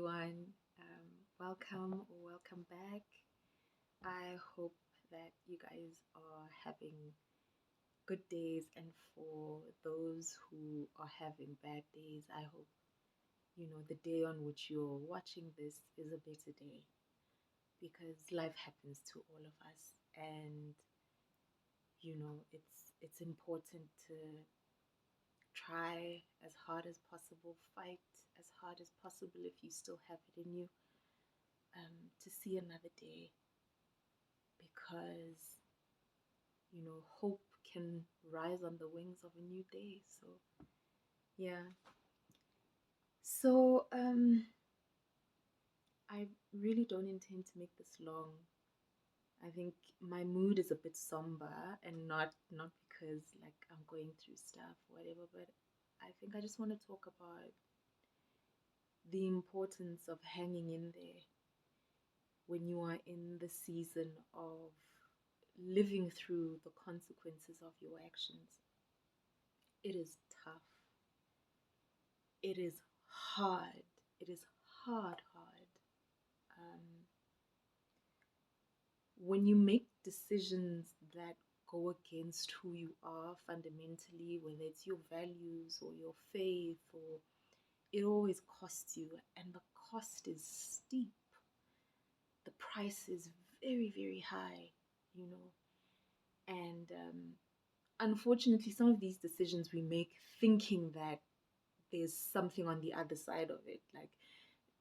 everyone. Welcome or welcome back. I hope that you guys are having good days, and for those who are having bad days, I hope the day on which you're watching this is a better day because life happens to all of us, and it's important to try as hard as possible, fight as hard as possible if you still have it in you, to see another day because hope can rise on the wings of a new day. So yeah. So I really don't intend to make this long. I think my mood is a bit somber, and not because like I'm going through stuff or whatever, but I think I just want to talk about the importance of hanging in there when you are in the season of living through the consequences of your actions. It is tough. It is hard. It is hard. Um, when you make decisions that go against who you are fundamentally, whether it's your values or your faith, or it always costs you, and the cost is steep. The price is very, very high, you know. And unfortunately, some of these decisions we make thinking that there's something on the other side of it. Like,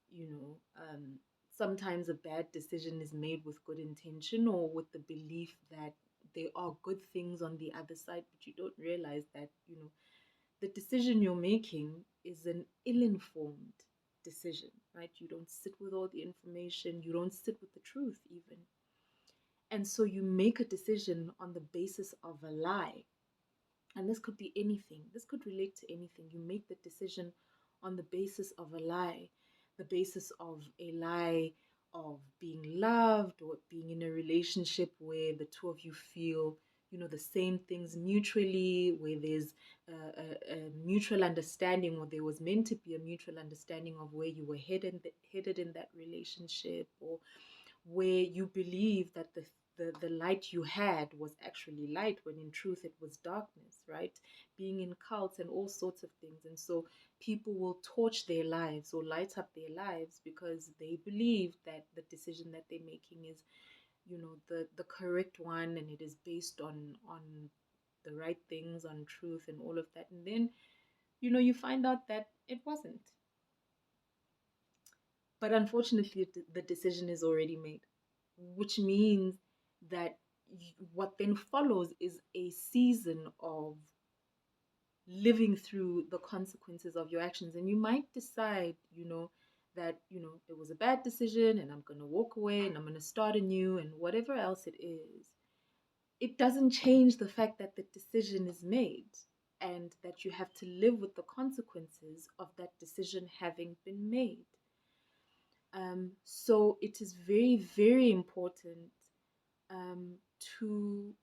you know, sometimes a bad decision is made with good intention or with the belief that there are good things on the other side, but you don't realize that, the decision you're making is an ill informed decision, right? You don't sit with all the information, you don't sit with the truth, even. And so you make a decision on the basis of a lie. And this could be anything, this could relate to anything. You make the decision on the basis of a lie, the basis of a lie of being loved or being in a relationship where the two of you feel, the same things mutually, where there's a mutual understanding, or there was meant to be a mutual understanding of where you were headed in that relationship, or where you believe that the light you had was actually light when in truth it was darkness, right? Being in cults and all sorts of things. And so people will torch their lives or light up their lives because they believe that the decision that they're making is, the correct one, and it is based on the right things, on truth and all of that. And then, you find out that it wasn't. But unfortunately, the decision is already made, which means that what then follows is a season of living through the consequences of your actions. And you might decide, that, it was a bad decision and I'm going to walk away and I'm going to start anew and whatever else it is. It doesn't change the fact that the decision is made and that you have to live with the consequences of that decision having been made. So it is very, very important to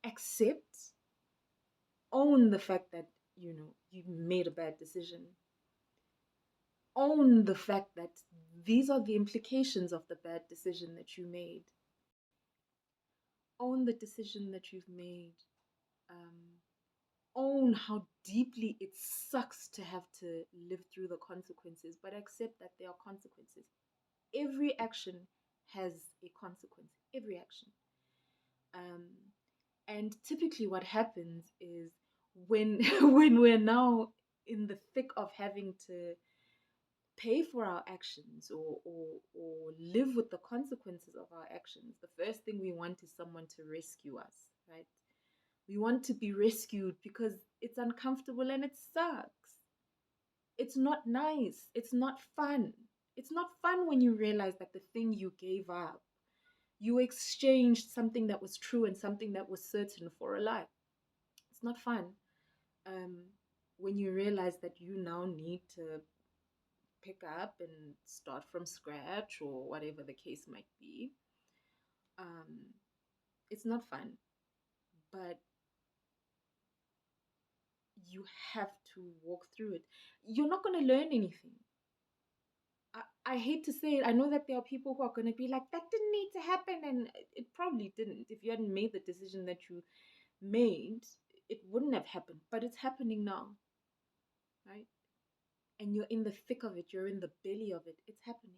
accept, own the fact that, you made a bad decision. Own the fact that these are the implications of the bad decision that you made. Own the decision that you've made. Um, Own how deeply it sucks to have to live through the consequences, but accept that there are consequences. Every action has a consequence. Every action. Um, and typically, what happens is when when we're now in the thick of having to pay for our actions, or live with the consequences of our actions, the first thing we want is someone to rescue us, right? We want to be rescued because it's uncomfortable and it sucks. It's not nice. It's not fun. It's not fun when you realize that the thing you gave up, you exchanged something that was true and something that was certain for a lie. It's not fun. Um, when you realize that you now need to pick up and start from scratch or whatever the case might be, um, it's not fun. But you have to walk through it. You're not going to learn anything. I hate to say it. I know that there are people who are going to be like, that didn't need to happen. And it probably didn't. If you hadn't made the decision that you made, it wouldn't have happened. But it's happening now, right? And you're in the thick of it, you're in the belly of it. It's happening.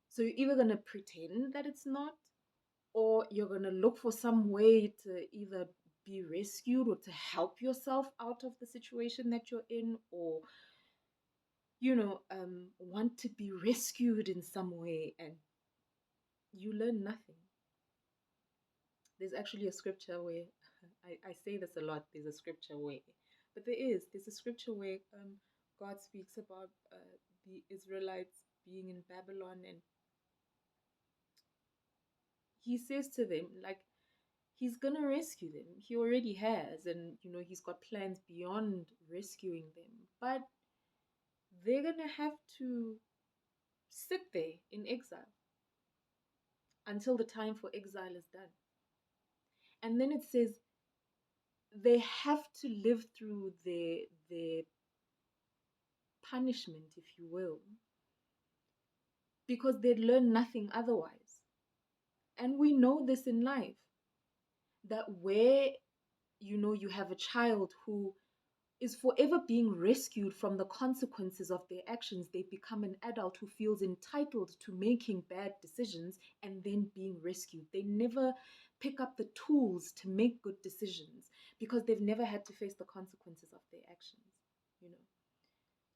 So you're either going to pretend that it's not, or you're going to look for some way to either be rescued or to help yourself out of the situation that you're in, or want to be rescued in some way, and you learn nothing. There's actually a scripture where I say this a lot. There's a scripture where, but there's a scripture where God speaks about the Israelites being in Babylon, and he says to them, like, he's gonna rescue them. He already has, and he's got plans beyond rescuing them. But they're gonna have to sit there in exile until the time for exile is done. And then it says they have to live through their punishment, if you will, because they'd learn nothing otherwise. And we know this in life, that where you have a child who is forever being rescued from the consequences of their actions, they become an adult who feels entitled to making bad decisions and then being rescued. They never pick up the tools to make good decisions because they've never had to face the consequences of their actions.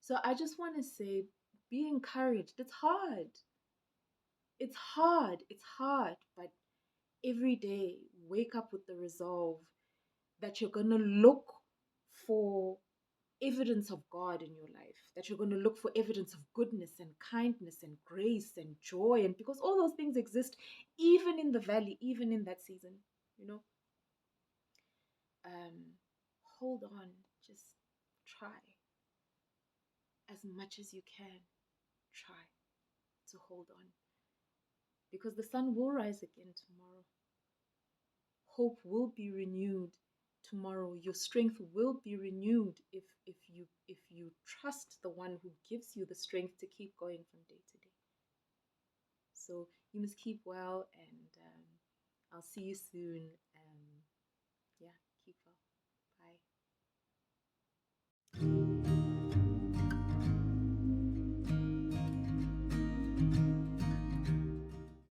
So I just want to say, be encouraged. It's hard. It's hard. It's hard. But every day, wake up with the resolve that you're going to look for evidence of God in your life, that you're going to look for evidence of goodness and kindness and grace and joy. And because all those things exist, even in the valley, even in that season, you know, hold on, just try as much as you can. Try to hold on, because the sun will rise again tomorrow. Hope will be renewed tomorrow. Your strength will be renewed if you trust the one who gives you the strength to keep going from day to day. So you must keep well, and I'll see you soon.